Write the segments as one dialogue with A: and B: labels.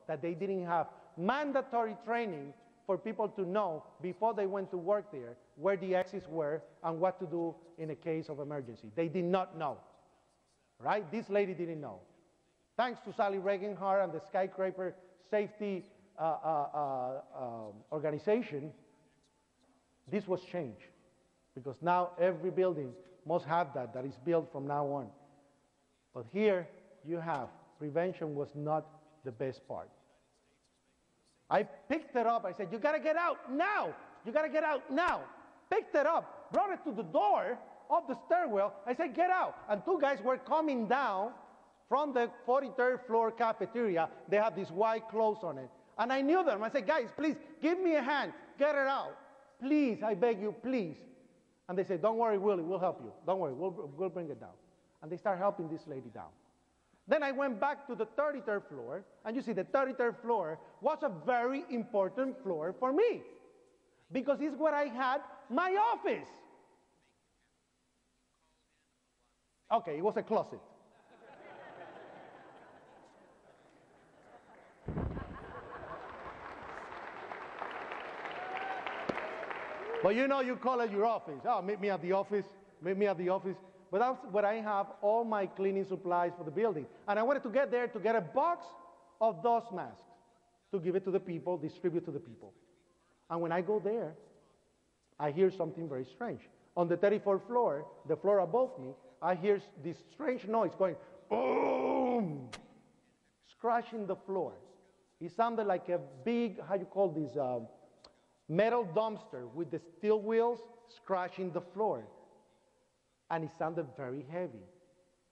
A: that they didn't have mandatory training for people to know before they went to work there where the exits were and what to do in a case of emergency. They did not know, right? This lady didn't know. Thanks to Sally Regenhard and the Skyscraper Safety Organization, this was changed, because now every building must have that is built from now on. But here you have, prevention was not the best part. I picked it up, I said, you gotta get out now, you gotta get out now. Picked it up, brought it to the door of the stairwell, I said, get out. And two guys were coming down from the 43rd floor cafeteria. They have these white clothes on it. And I knew them, I said, guys, please, give me a hand, get it out. Please, I beg you, please. And they said, don't worry, Willie, we'll help you. Don't worry, we'll bring it down. And they start helping this lady down. Then I went back to the 33rd floor, and you see the 33rd floor was a very important floor for me, because it's where I had my office. Okay, it was a closet. But you know, you call it your office. Oh, meet me at the office, meet me at the office. But that's where I have all my cleaning supplies for the building. And I wanted to get there to get a box of those masks to give it to the people, distribute to the people. And when I go there, I hear something very strange. On the 34th floor, the floor above me, I hear this strange noise going, boom, scratching the floor. It sounded like a big, how you call this, metal dumpster with the steel wheels scratching the floor. And it sounded very heavy.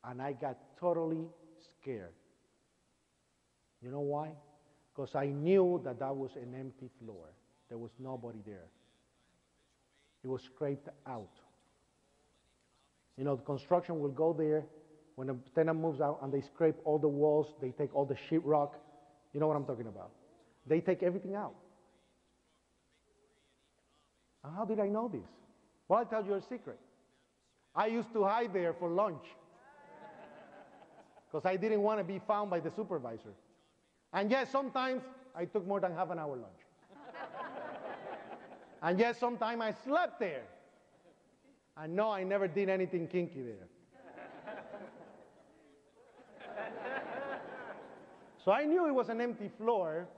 A: And I got totally scared. You know why? Because I knew that that was an empty floor. There was nobody there. It was scraped out. You know, the construction will go there when a tenant moves out and they scrape all the walls, they take all the sheetrock. You know what I'm talking about. They take everything out. And how did I know this? Well, I'll tell you a secret. I used to hide there for lunch because I didn't want to be found by the supervisor. And yes, sometimes I took more than half an hour lunch. And yes, sometimes I slept there. And no, I never did anything kinky there. So I knew it was an empty floor.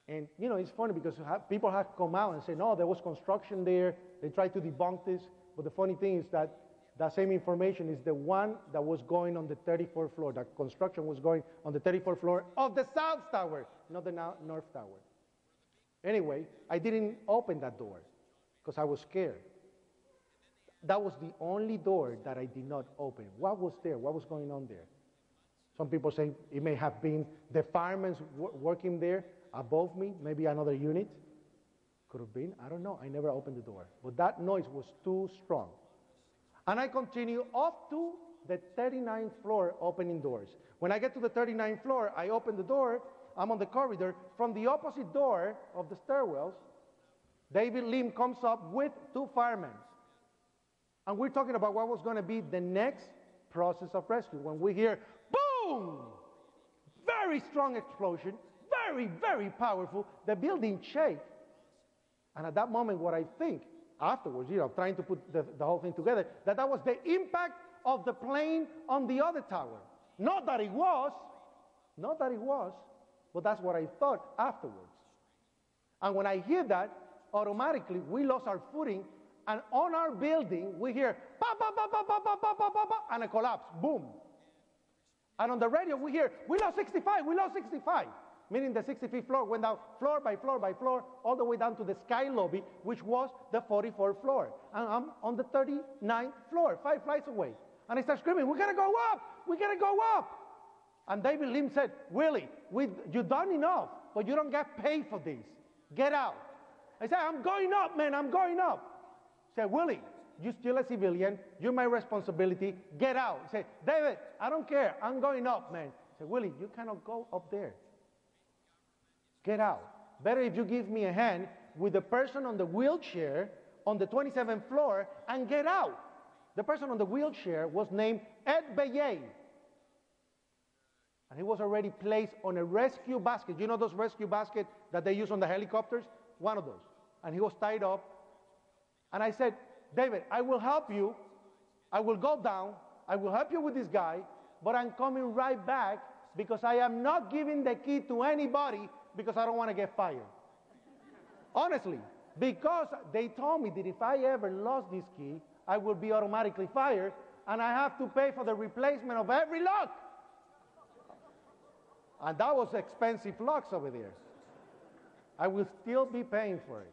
A: And, you know, it's funny because people have come out and say, no, there was construction there. They tried to debunk this. But the funny thing is that that same information is the one that was going on the 34th floor. That construction was going on the 34th floor of the South Tower, not the North Tower. Anyway, I didn't open that door because I was scared. That was the only door that I did not open. What was there? What was going on there? Some people say it may have been the firemen working there above me, maybe another unit. Could have been, I don't know. I never opened the door. But that noise was too strong. And I continue up to the 39th floor opening doors. When I get to the 39th floor, I open the door. I'm on the corridor. From the opposite door of the stairwells, David Lim comes up with two firemen. And we're talking about what was going to be the next process of rescue. When we hear, boom, very strong explosion, very, very powerful, the building shake. And at that moment, what I think, afterwards, you know, trying to put the whole thing together, that was the impact of the plane on the other tower. Not that it was, but that's what I thought afterwards. And when I hear that, automatically, we lost our footing, and on our building, we hear, pa, pa, pa, pa, pa, pa, pa, pa, pa, pa, and a collapse, boom. And on the radio, we hear, we lost 65, we lost 65. Meaning the 65th floor went down floor by floor by floor, all the way down to the sky lobby, which was the 44th floor. And I'm on the 39th floor, 5 flights away. And I start screaming, we gotta go up, we gotta go up. And David Lim said, Willie, you've done enough, but you don't get paid for this. Get out. I said, I'm going up, man, I'm going up. He said, Willie, you're still a civilian, you're my responsibility, get out. He said, David, I don't care, I'm going up, man. I said, Willie, you cannot go up there. Get out. Better if you give me a hand with the person on the wheelchair on the 27th floor and get out. The person on the wheelchair was named Ed Bayet. And he was already placed on a rescue basket. You know those rescue baskets that they use on the helicopters? One of those. And he was tied up. And I said, David, I will help you. I will go down. I will help you with this guy. But I'm coming right back because I am not giving the key to anybody because I don't want to get fired. Honestly, because they told me that if I ever lost this key, I would be automatically fired, and I have to pay for the replacement of every lock. And that was expensive locks over there. I will still be paying for it.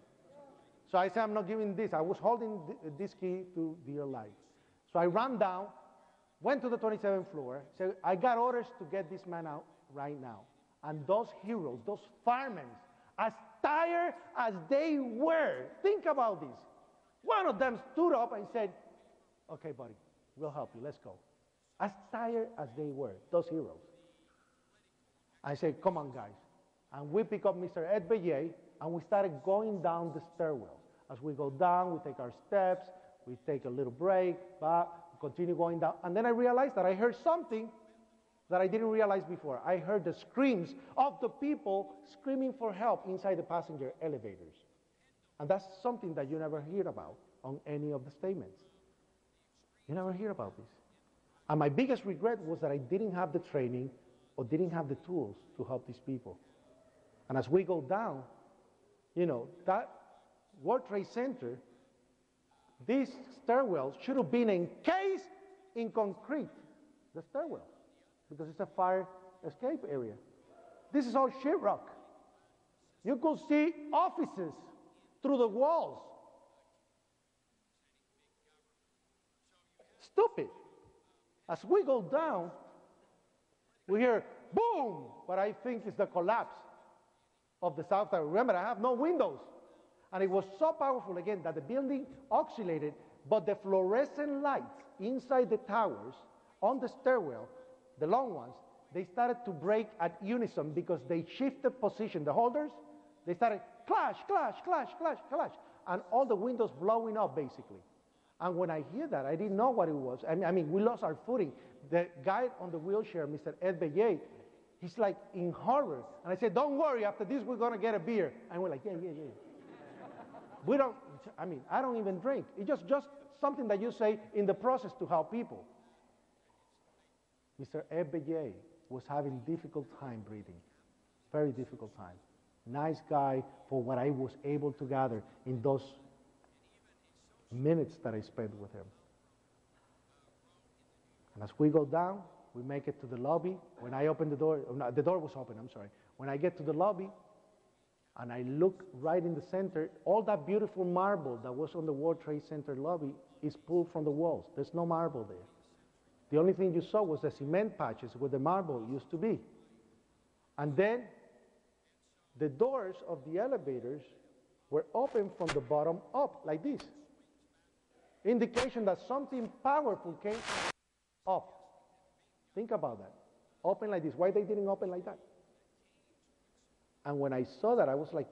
A: So I said, I'm not giving this. I was holding this key to dear life. So I ran down, went to the 27th floor, said, I got orders to get this man out right now. And those heroes, those firemen, as tired as they were, think about this. One of them stood up and said, okay, buddy, we'll help you, let's go. As tired as they were, those heroes. I said, come on, guys. And we pick up Mr. Ed Bellet, and we started going down the stairwell. As we go down, we take our steps, we take a little break, but we continue going down. And then I realized that I heard something that I didn't realize before. I heard the screams of the people screaming for help inside the passenger elevators. And that's something that you never hear about on any of the statements. You never hear about this. And my biggest regret was that I didn't have the training or didn't have the tools to help these people. And as we go down, you know, that World Trade Center, these stairwells should have been encased in concrete, the stairwell, because it's a fire escape area. This is all sheetrock. You could see offices through the walls. Stupid. As we go down, we hear boom, what I think is the collapse of the South Tower. Remember, I have no windows. And it was so powerful, again, that the building oscillated, but the fluorescent lights inside the towers on the stairwell, the long ones, they started to break at unison because they shifted position. The holders, they started clash, clash, clash, clash, clash, and all the windows blowing up, basically. And when I hear that, I didn't know what it was. I mean, we lost our footing. The guy on the wheelchair, Mr. Ed Bellet, he's like in horror. And I said, don't worry, after this, we're going to get a beer. And we're like, yeah, yeah, yeah. We don't, I mean, I don't even drink. It's just something that you say in the process to help people. Mr. Ed Bellet was having difficult time breathing, very difficult time. Nice guy for what I was able to gather in those minutes that I spent with him. And as we go down, we make it to the lobby. When I open the door, no, the door was open, I'm sorry. When I get to the lobby, and I look right in the center, all that beautiful marble that was on the World Trade Center lobby is pulled from the walls. There's no marble there. The only thing you saw was the cement patches where the marble used to be. And then the doors of the elevators were open from the bottom up, like this. Indication that something powerful came up. Think about that. Open like this. Why they didn't open like that? And when I saw that, I was like,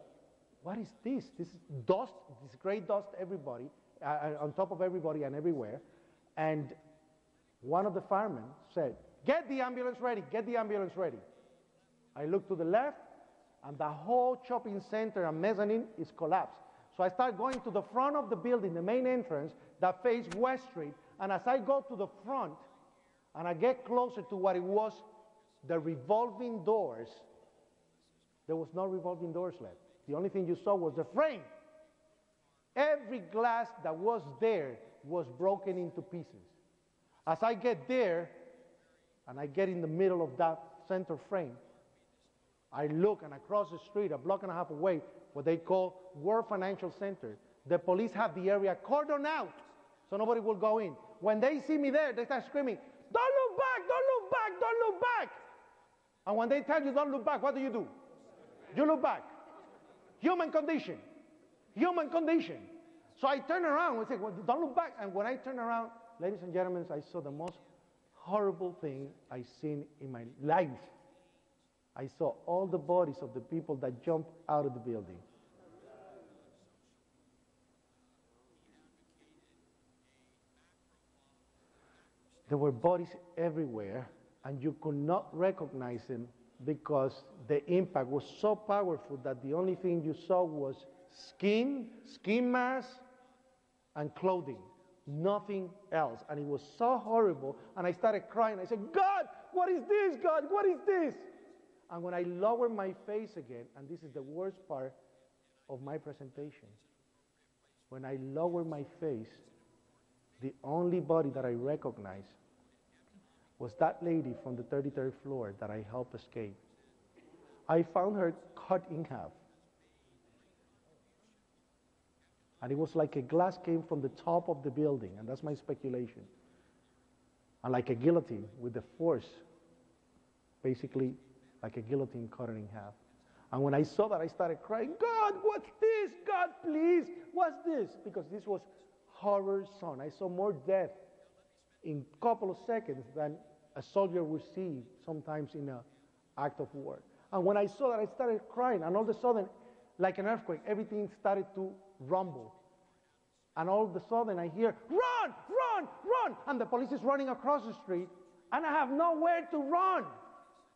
A: what is this? This is dust, this gray dust everybody, on top of everybody and everywhere. And one of the firemen said, get the ambulance ready, get the ambulance ready. I looked to the left, and the whole shopping center and mezzanine is collapsed. So I start going to the front of the building, the main entrance, that faced West Street. And as I go to the front, and I get closer to what it was, the revolving doors, there was no revolving doors left. The only thing you saw was the frame. Every glass that was there was broken into pieces. As I get there, and I get in the middle of that center frame, I look, and across the street, a block and a half away, what they call World Financial Center, the police have the area cordoned out, so nobody will go in. When they see me there, they start screaming, don't look back, don't look back, don't look back. And when they tell you don't look back, what do? You look back. Human condition. Human condition. So I turn around and say, well, don't look back. And when I turn around, ladies and gentlemen, I saw the most horrible thing I've seen in my life. I saw all the bodies of the people that jumped out of the building. There were bodies everywhere, and you could not recognize him because the impact was so powerful that the only thing you saw was skin mass, and clothing, nothing else. And it was so horrible, and I started crying. I said, God, what is this, God? What is this? And when I lowered my face again, and this is the worst part of my presentation, when I lowered my face, the only body that I recognized was that lady from the 33rd floor that I helped escape. I found her cut in half. And it was like a glass came from the top of the building, and that's my speculation. And like a guillotine with the force, basically like a guillotine cut it in half. And when I saw that, I started crying, God, what's this? God, please, what's this? Because this was horror zone. I saw more death in a couple of seconds than a soldier would see sometimes in an act of war. And when I saw that, I started crying, and all of a sudden, like an earthquake, everything started to rumble. And all of a sudden, I hear, run, run, run! And the police is running across the street, and I have nowhere to run.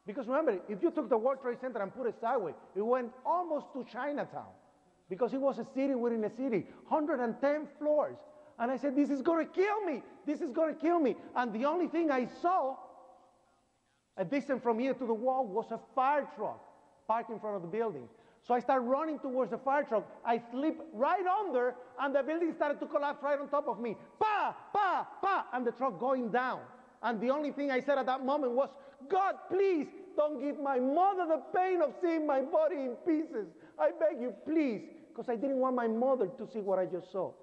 A: Because remember, if you took the World Trade Center and put it sideways, it went almost to Chinatown, because it was a city within a city, 110 floors. And I said, this is going to kill me. This is going to kill me. And the only thing I saw, a distance from here to the wall, was a fire truck parked in front of the building. So I started running towards the fire truck. I slipped right under, and the building started to collapse right on top of me. Pa, pa, pa, and the truck going down. And the only thing I said at that moment was, God, please don't give my mother the pain of seeing my body in pieces. I beg you, please, because I didn't want my mother to see what I just saw.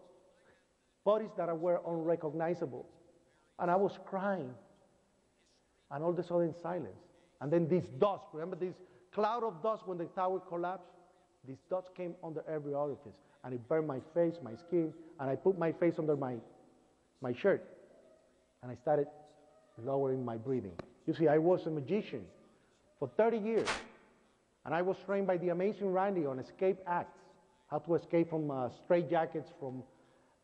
A: Bodies that were unrecognizable. And I was crying. And all of a sudden, silence. And then this dust, remember this cloud of dust when the tower collapsed? This dust came under every orifice. And it burned my face, my skin, and I put my face under my shirt. And I started lowering my breathing. You see, I was a magician for 30 years. And I was trained by the amazing Randy on escape acts, how to escape from straitjackets,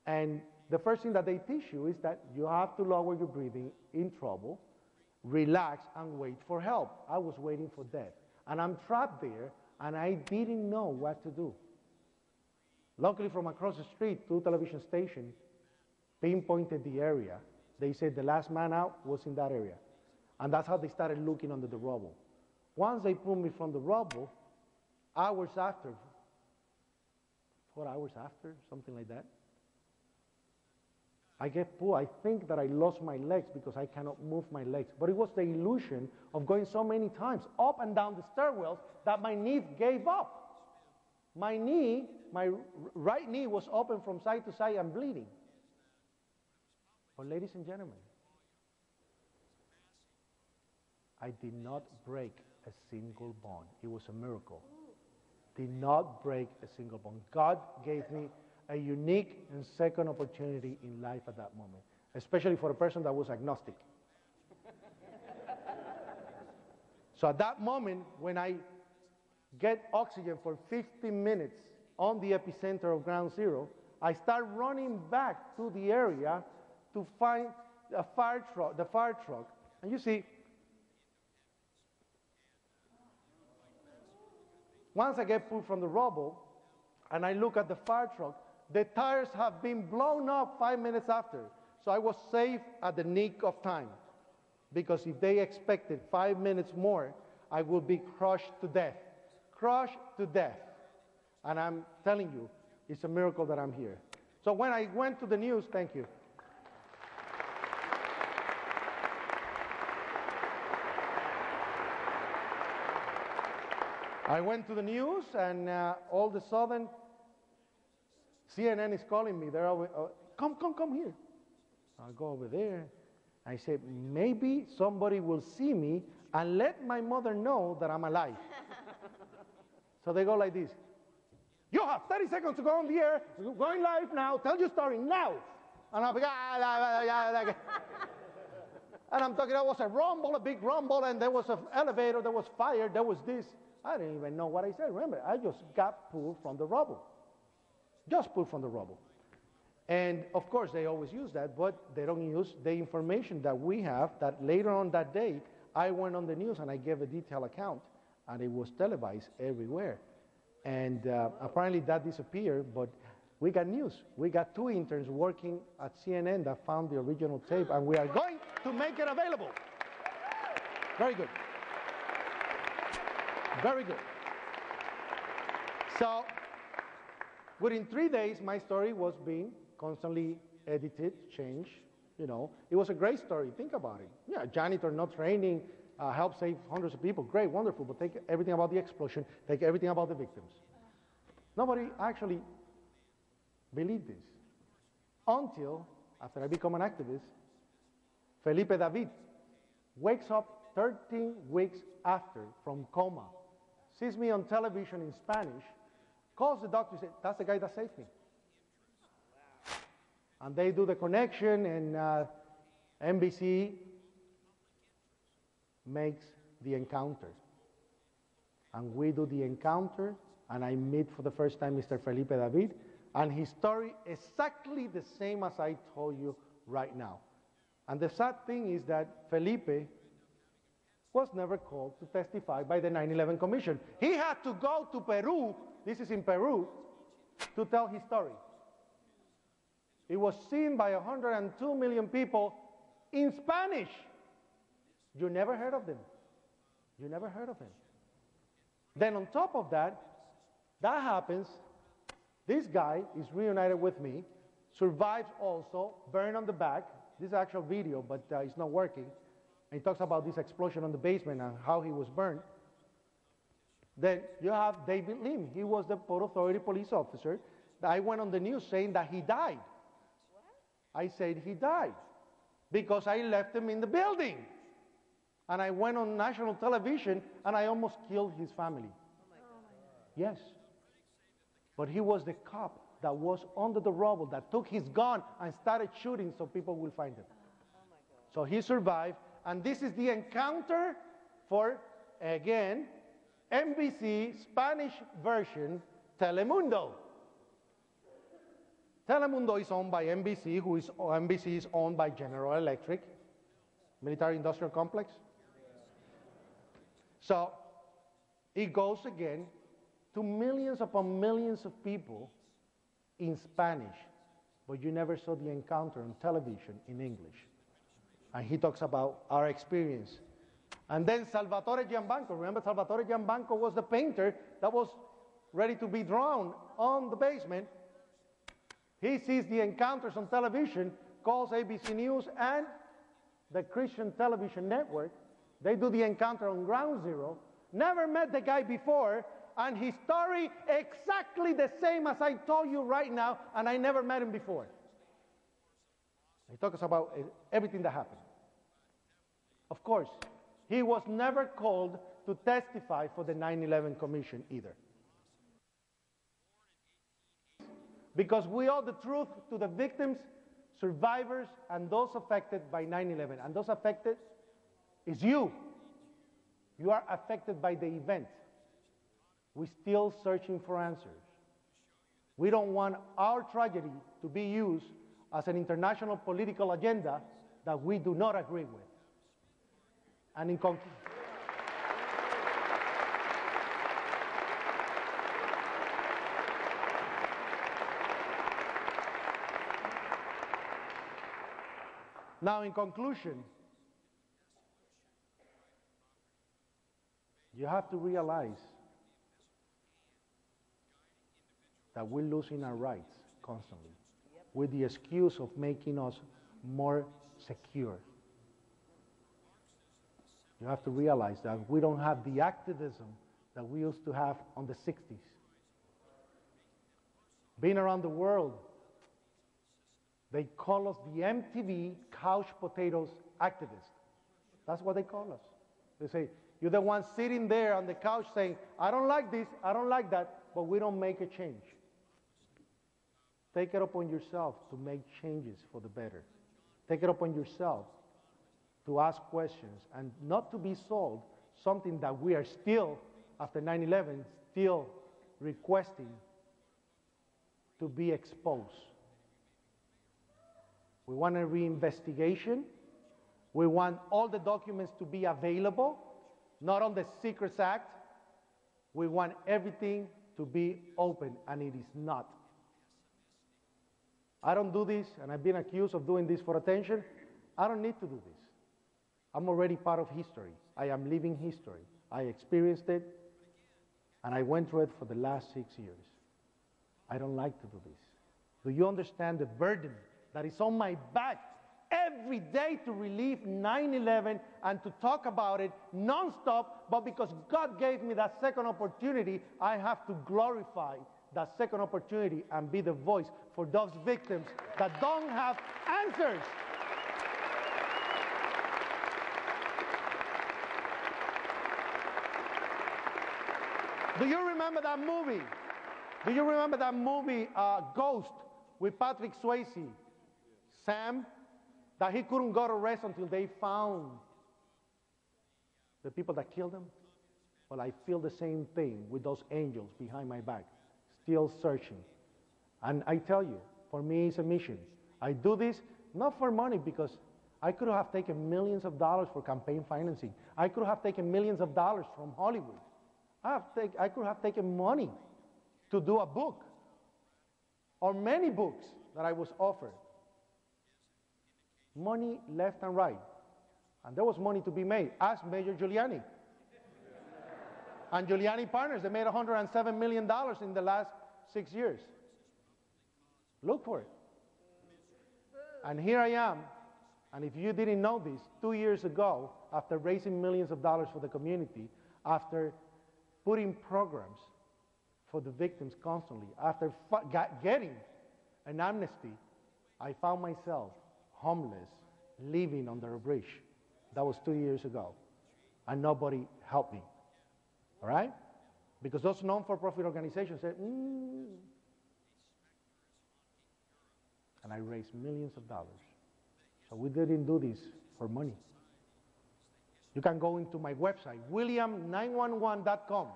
A: and the first thing that they teach you is that you have to lower your breathing in trouble, relax, and wait for help. I was waiting for death. And I'm trapped there, and I didn't know what to do. Luckily, from across the street, 2 television stations pinpointed the area. They said the last man out was in that area. And that's how they started looking under the rubble. Once they pulled me from the rubble, hours after, 4 hours after, something like that, I get pulled. I think that I lost my legs because I cannot move my legs. But it was the illusion of going so many times up and down the stairwells that my knee gave up. My right knee was open from side to side and bleeding. But ladies and gentlemen, I did not break a single bone. It was a miracle. Did not break a single bone. God gave me a unique and second opportunity in life at that moment, especially for a person that was agnostic. So at that moment, when I get oxygen for 15 minutes on the epicenter of ground zero, I start running back to the area to find the fire truck. And you see, once I get pulled from the rubble and I look at the fire truck, the tires have been blown up 5 minutes after. So I was safe at the nick of time. Because if they expected 5 minutes more, I would be crushed to death. Crushed to death. And I'm telling you, it's a miracle that I'm here. So when I went to the news, thank you. I went to the news, and all of a sudden, CNN is calling me. They're always, come here. I go over there. I say, maybe somebody will see me and let my mother know that I'm alive. So they go like this. You have 30 seconds to go on the air. You're going live now. Tell your story now. And I'm like, and I'm talking, there was a rumble, a big rumble, and there was an elevator, there was fire, there was this. I didn't even know what I said. Remember, I just got pulled from the rubble. Just pulled from the rubble. And of course, they always use that, but they don't use the information that we have that later on that day, I went on the news and I gave a detailed account, and it was televised everywhere. And apparently that disappeared, but we got news. We got 2 interns working at CNN that found the original tape, and we are going to make it available. Very good. Very good. So within 3 days, my story was being constantly edited, changed. You know, it was a great story. Think about it. Yeah, janitor not training, help save hundreds of people. Great, wonderful. But take everything about the explosion, take everything about the victims. Nobody actually believed this until, after I become an activist, Felipe David wakes up 13 weeks after from coma, sees me on television in Spanish, calls the doctor and says, that's the guy that saved me. And they do the connection, and NBC makes the encounter. And we do the encounter, and I meet for the first time Mr. Felipe David, and his story exactly the same as I told you right now. And the sad thing is that Felipe was never called to testify by the 9/11 Commission. He had to go to Peru, this is in Peru, to tell his story. It was seen by 102 million people in Spanish. You never heard of them. You never heard of him. Then on top of that, that happens, this guy is reunited with me, survives also, burned on the back. This is actual video, but it's not working. And he talks about this explosion on the basement and how he was burned. Then you have David Lim. He was the Port Authority police officer. I went on the news saying that he died. I said he died because I left him in the building. And I went on national television and I almost killed his family. Yes. But he was the cop that was under the rubble that took his gun and started shooting so people will find him. So he survived. And this is the encounter for, again, NBC Spanish version Telemundo. Telemundo is owned by NBC, NBC is owned by General Electric, military industrial complex. So it goes again to millions upon millions of people in Spanish, but you never saw the encounter on television in English. And he talks about our experience. And then Salvatore Giambanco, remember Salvatore Giambanco was the painter that was ready to be drawn on the basement. He sees the encounters on television, calls ABC News and the Christian Television Network. They do the encounter on Ground Zero. Never met the guy before, and his story exactly the same as I told you right now, and I never met him before. He talks about everything that happened. Of course, he was never called to testify for the 9/11 Commission either. Because we owe the truth to the victims, survivors, and those affected by 9/11. And those affected is you. You are affected by the event. We're still searching for answers. We don't want our tragedy to be used as an international political agenda that we do not agree with. And in conclusion, now in conclusion, you have to realize that we're losing our rights constantly with the excuse of making us more secure. You have to realize that we don't have the activism that we used to have on the 60s. Being around the world, they call us the MTV couch potatoes activists. That's what they call us. They say, you're the one sitting there on the couch saying, I don't like this, I don't like that, but we don't make a change. Take it upon yourself to make changes for the better. Take it upon yourself to ask questions and not to be sold something that we are still, after 9/11, still requesting to be exposed. We want a reinvestigation We want all the documents to be available, not on the Secrets Act. We want everything to be open, and it is not. I don't do this, and I've been accused of doing this for attention. I don't need to do this. I'm already part of history. I am living history. I experienced it, and I went through it for the last 6 years. I don't like to do this. Do you understand the burden that is on my back every day to relive 9/11 and to talk about it nonstop? But because God gave me that second opportunity, I have to glorify that second opportunity and be the voice for those victims that don't have answers. Do you remember that movie? Do you remember that movie, Ghost, with Patrick Swayze? Sam, that he couldn't go to rest until they found the people that killed him? Well, I feel the same thing with those angels behind my back, still searching. And I tell you, for me, it's a mission. I do this not for money, because I could have taken millions of dollars for campaign financing. I could have taken millions of dollars from Hollywood. I could have taken money to do a book, or many books that I was offered. Money left and right. And there was money to be made. Ask Mayor Giuliani. And Giuliani Partners, they made $107 million in the last 6 years. Look for it. And here I am, and if you didn't know this, 2 years ago, after raising millions of dollars for the community, after putting programs for the victims constantly, after getting an amnesty, I found myself homeless, living under a bridge. That was 2 years ago. And nobody helped me. All right? Because those non-for-profit organizations said, and I raised millions of dollars. So we didn't do this for money. You can go into my website, william911.com,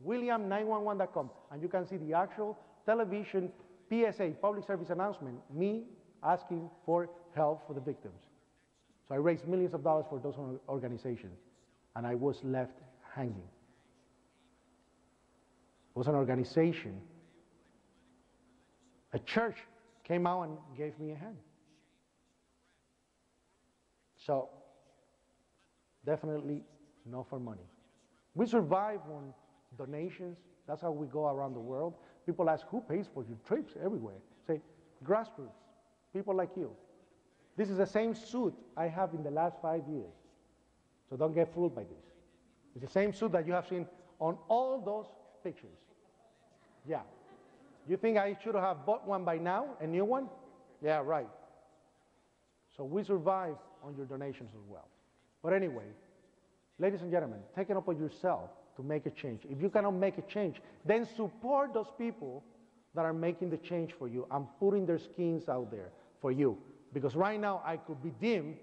A: william911.com, and you can see the actual television PSA, public service announcement, me asking for help for the victims. So I raised millions of dollars for those organizations, and I was left hanging. It was an organization, a church came out and gave me a hand. So, definitely not for money. We survive on donations. That's how we go around the world. People ask, who pays for your trips everywhere? Say, grassroots, people like you. This is the same suit I have in the last 5 years. So don't get fooled by this. It's the same suit that you have seen on all those pictures. Yeah. You think I should have bought one by now, a new one? Yeah, right. So we survive on your donations as well. But anyway, ladies and gentlemen, take it upon yourself to make a change. If you cannot make a change, then support those people that are making the change for you and putting their skins out there for you. Because right now I could be deemed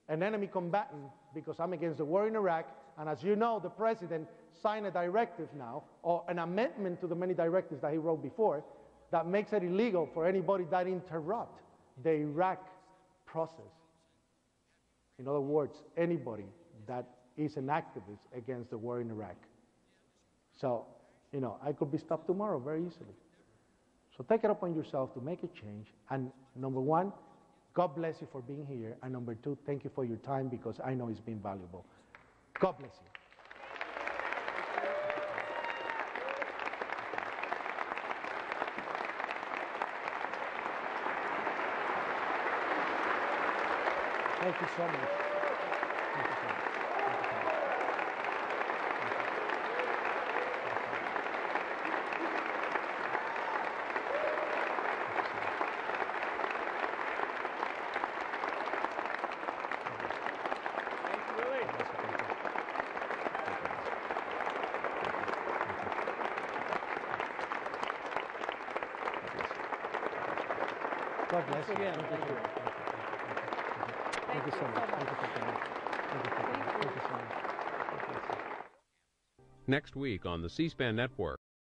A: an enemy combatant because I'm against the war in Iraq, and as you know, the president signed a directive now, or an amendment to the many directives that he wrote before, that makes it illegal for anybody that interrupt the Iraq process. In other words, anybody that is an activist against the war in Iraq. So, you know, I could be stopped tomorrow very easily. So take it upon yourself to make a change. And number one, God bless you for being here. And number two, thank you for your time, because I know it's been valuable. God bless you. Thank you so much. Thank you so much. God bless you.
B: Again.
A: Thank you. Thank you so much. Thank you for coming. Thank you so much. Thank you so much.
C: Next week on the C-SPAN Network.